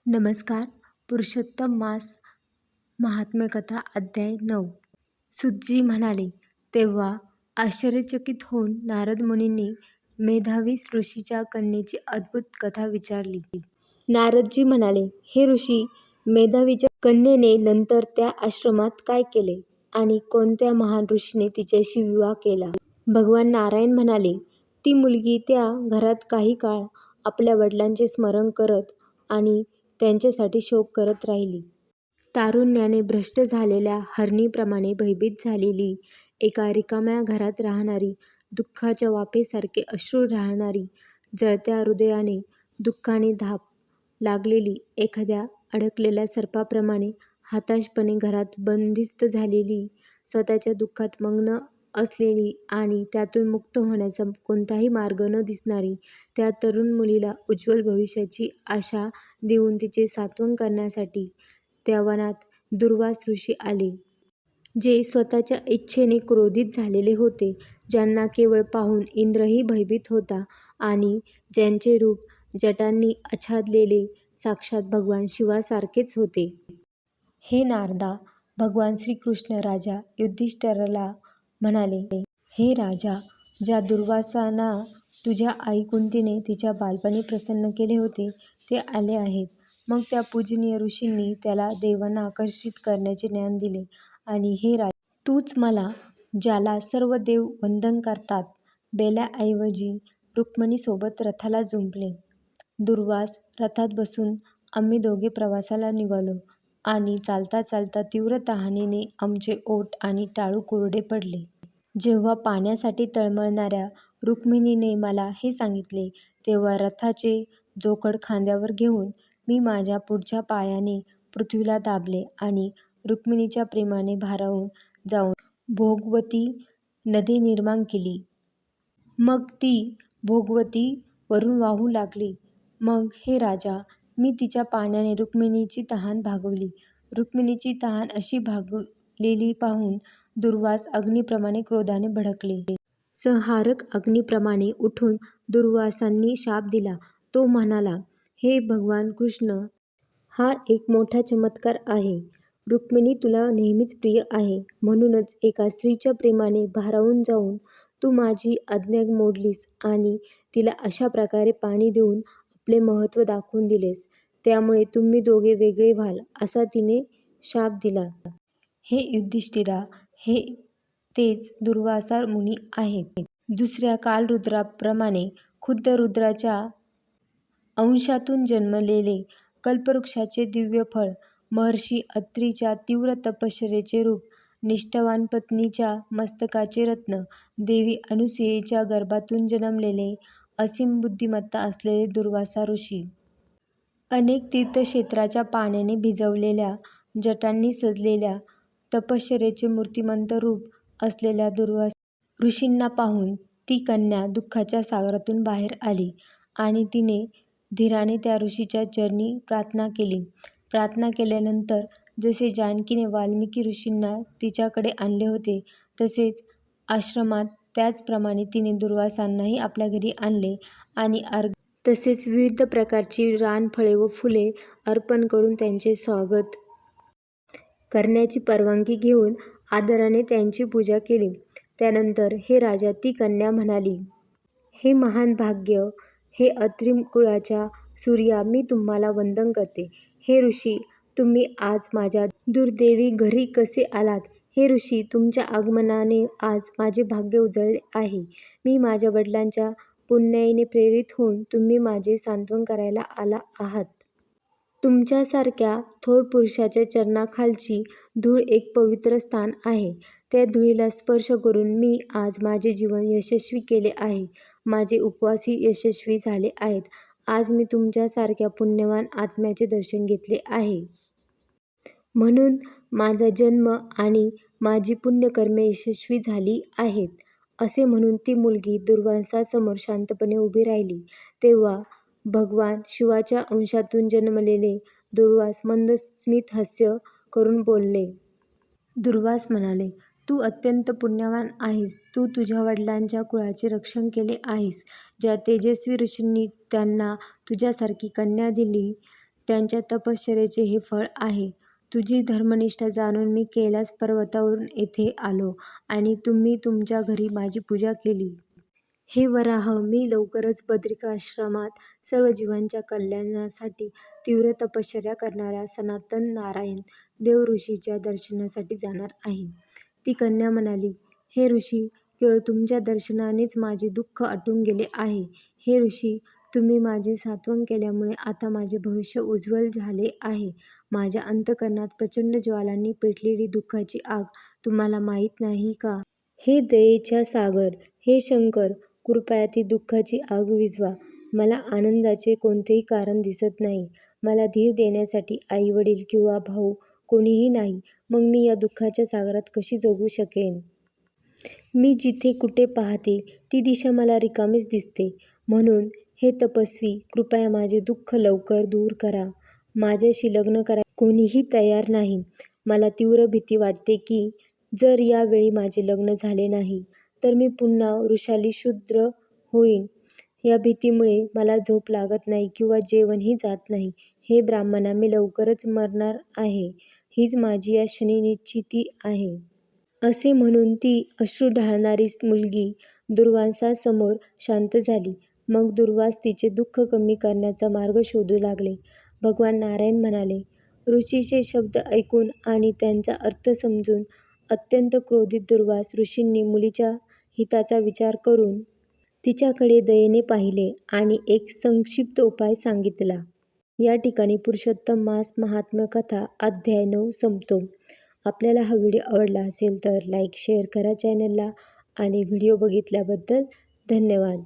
नमस्कार. पुरुषोत्तम मास महात्म्य कथा अध्याय 9. सुतजी म्हणाले. तेव्हा आश्चर्यचकित होऊन नारद मुनींनी मेधावी ऋषीच्या कन्येची अद्भुत कथा विचारली. नारदजी म्हणाले, हे ऋषी, मेधावीच्या कन्येने नंतर त्या आश्रमात काय केले आणि कोणत्या महान ऋषीने तिच्याशी विवाह केला? भगवान नारायण म्हणाले, ती मुलगी त्या घरात काही काळ आपल्या वडिलांचे स्मरण करत आणि त्यांच्यासाठी शोक करत राहिली. तारुण्याने भ्रष्ट झालेल्या हरणीप्रमाणे भयभीत झालेली, एका रिकाम्या घरात राहणारी, दुःखाच्या वाफेसारखे अश्रू ढाळणारी, जळत्या हृदयाने दुःखाने धाप लागलेली, एखाद्या अडकलेल्या सर्पाप्रमाणे हताशपणे घरात बंदिस्त झालेली, स्वतःच्या दुःखात मग्न असलेली आणि त्यातून मुक्त होण्याचा कोणताही मार्ग न दिसणारी त्या तरुण मुलीला उज्ज्वल भविष्याची आशा देऊन तिचे सांत्वन करण्यासाठी त्या वनात दुर्वास ऋषी आले. जे स्वतःच्या इच्छेने क्रोधित झालेले होते, ज्यांना केवळ पाहून इंद्रही भयभीत होता आणि ज्यांचे रूप जटांनी आच्छादलेले साक्षात भगवान शिवासारखेच होते. हे नारदा, भगवान श्रीकृष्ण राजा युधिष्ठिराला म्हणाले, हे राजा, ज्या दुर्वासांना तुझ्या आई कुंतीने तिच्या बालपणी प्रसन्न केले होते ते आले आहेत. मग त्या पूजनीय ऋषींनी त्याला देवांना आकर्षित करण्याचे ज्ञान दिले. आणि हे राजा, तूच मला, ज्याला सर्व देव वंदन करतात, बैलाऐवजी रुक्मिणीसोबत रथाला जुंपले. दुर्वास रथात बसून आम्ही दोघे प्रवासाला निघालो आणि चालता चालता तीव्र तहानेने आमचे ओठ आणि टाळू कोरडे पडले. जेव्हा पाण्यासाठी तळमळणाऱ्या रुक्मिणीने मला हे सांगितले, तेव्हा रथाचे जोखड खांद्यावर घेऊन मी माझ्या पुढच्या पायाने पृथ्वीला दाबले आणि रुक्मिणीच्या प्रेमाने भारावून जाऊन भोगवती नदी निर्माण केली. मग ती भोगवती वरून वाहू लागली. मग हे राजा, मी तिच्या पाण्याने रुक्मिणीची तहान भागवली. रुक्मिणीची तहान अशी भागलेली पाहून दुर्वास अग्नीप्रमाणे क्रोधाने भडकले. संहारक अग्नीप्रमाणे उठून दुर्वासांनी शाप दिला. तो म्हणाला, हे भगवान कृष्ण, हा एक मोठा चमत्कार आहे. रुक्मिणी तुला नेहमीच प्रिय आहे, म्हणूनच एका स्त्रीच्या प्रेमाने भारावून जाऊन तू माझी आज्ञा मोडलीस आणि तिला अशा प्रकारे पाणी देऊन आपले महत्त्व दाखवून दिलेस. त्यामुळे तुम्ही दोघे वेगळे व्हाल असा तिने शाप दिला. हे युधिष्ठिरा, हे तेच दुर्वासा मुनी आहेत. दुसऱ्या कालरुद्राप्रमाणे खुद्द रुद्राच्या अंशातून जन्मलेले, कल्पवृक्षाचे दिव्य फळ, महर्षी अत्रीच्या तीव्र तपश्चर्येचे रूप, निष्ठावान पत्नीच्या मस्तकाचे रत्न, देवी अनुसूयेच्या गर्भातून जन्मलेले, असीम बुद्धिमत्ता असलेले दुर्वासा ऋषी, अनेक तीर्थक्षेत्राच्या पाण्याने भिजवलेल्या, जटांनी सजलेल्या, तपश्चर्येचे मूर्तिमंत रूप असलेल्या दुर्वासा ऋषींना पाहून ती कन्या दुःखाच्या सागरातून बाहेर आली आणि तिने धीराने त्या ऋषीच्या चरणी प्रार्थना केली. प्रार्थना केल्यानंतर जसे जानकीने वाल्मिकी ऋषींना तिच्याकडे आणले होते, तसेच आश्रमात त्याचप्रमाणे तिने दुर्वासांनाही आपल्या घरी आणले आणि तसेच विविध प्रकारची रानफळे व फुले अर्पण करून त्यांचे स्वागत करण्याची परवानगी घेऊन आदराने त्यांची पूजा केली. त्यानंतर हे राजा, ती कन्या म्हणाली, हे महान भाग्य, हे अत्रि कुळाच्या सूर्या, मी तुम्हाला वंदन करते. हे ऋषी, तुम्ही आज माझ्या दुर्दैवी घरी कसे आलात? हे ऋषी, तुमच्या आगमनाने आज माझे भाग्य उजळले आहे. मी माझ्या वडिलांच्या पुण्याईने प्रेरित होऊन तुम्ही माझे सांत्वन करायला आला आहात. तुमच्यासारख्या थोर पुरुषाच्या चरणाखालची धूळ एक पवित्र स्थान आहे. त्या धुळीला स्पर्श करून मी आज माझे जीवन यशस्वी केले आहे. माझे उपवासही यशस्वी झाले आहेत. आज मी तुमच्यासारख्या पुण्यवान आत्म्याचे दर्शन घेतले आहे. म्हणून माझा जन्म आणि माझी पुण्यकर्मे यशस्वी झाली आहेत. असे म्हणून ती मुलगी दुर्वासांसमोर शांतपणे उभी राहिली. तेव्हा भगवान शिवाच्या अंशातून जन्मलेले दुर्वास मंद स्मित हास्य करून बोलले. दुर्वास म्हणाले, तू अत्यंत पुण्यवान आहेस. तू तुझ्या वडिलांच्या कुळाचे रक्षण केले आहेस. ज्या तेजस्वी ऋषींनी त्यांना तुझ्यासारखी कन्या दिली, त्यांच्या तपश्चर्येचे हे फळ आहे. तुझी धर्मनिष्ठा जाणून मी कैलास पर्वतावरून येथे आलो आणि तुम्ही तुमच्या घरी माझी पूजा केली. हे वराह, मी लवकरच बद्रिकाश्रमात सर्व जीवांच्या कल्याणासाठी तीव्र तपश्चर्या करणाऱ्या सनातन नारायण देव ऋषीच्या दर्शनासाठी जाणार आहे. ती कन्या म्हणाली, हे ऋषी, केवळ तुमच्या दर्शनानेच माझे दुःख आटून गेले आहे. हे ऋषी, तुम्ही माझे सांत्वन केल्यामुळे आता माझे भविष्य उज्ज्वल झाले आहे. माझ्या अंतःकरणात प्रचंड ज्वालांनी पेटलेली दुःखाची आग तुम्हाला माहीत नाही का? हे दयेच्या सागर, हे शंकर, कृपया ती दुःखाची आग विझवा. मला आनंदाचे कोणतेही कारण दिसत नाही. मला धीर देण्यासाठी आई वडील किंवा भाऊ कोणीही नाही. मग मी या दुःखाच्या सागरात कशी जगू शकेन? मी जिथे कुठे पाहते ती दिशा मला रिकामीच दिसते. म्हणून हे तपस्वी, कृपया माझे दुःख लवकर दूर करा. माझ्याशी लग्न करायला कोणीही तयार नाही. मला तीव्र भीती वाटते की जर यावेळी माझे लग्न झाले नाही तर मी पुन्हा वृषाली शूद्र होईन. या भीतीमुळे मला झोप लागत नाही किंवा जेवणही जात नाही. हे ब्राह्मणा, मी लवकरच मरणार आहे. हीच माझी या क्षणी निश्चिती आहे. असे म्हणून ती अश्रू ढाळणारी मुलगी दुर्वासासमोर शांत झाली. मग दुर्वास तिचे दुःख कमी करण्याचा मार्ग शोधू लागले. भगवान नारायण म्हणाले, ऋषीचे शब्द ऐकून आणि त्यांचा अर्थ समजून अत्यंत क्रोधित दुर्वास ऋषींनी मुलीच्या हिताचा विचार करून तिच्याकडे दयेने पाहिले आणि एक संक्षिप्त उपाय सांगितला. या ठिकाणी पुरुषोत्तम मास महात्म्य कथा अध्याय 9 संपतो. आपल्याला हा व्हिडिओ आवडला असेल तर लाईक शेअर करा चॅनलला आणि व्हिडिओ बघितल्याबद्दल धन्यवाद.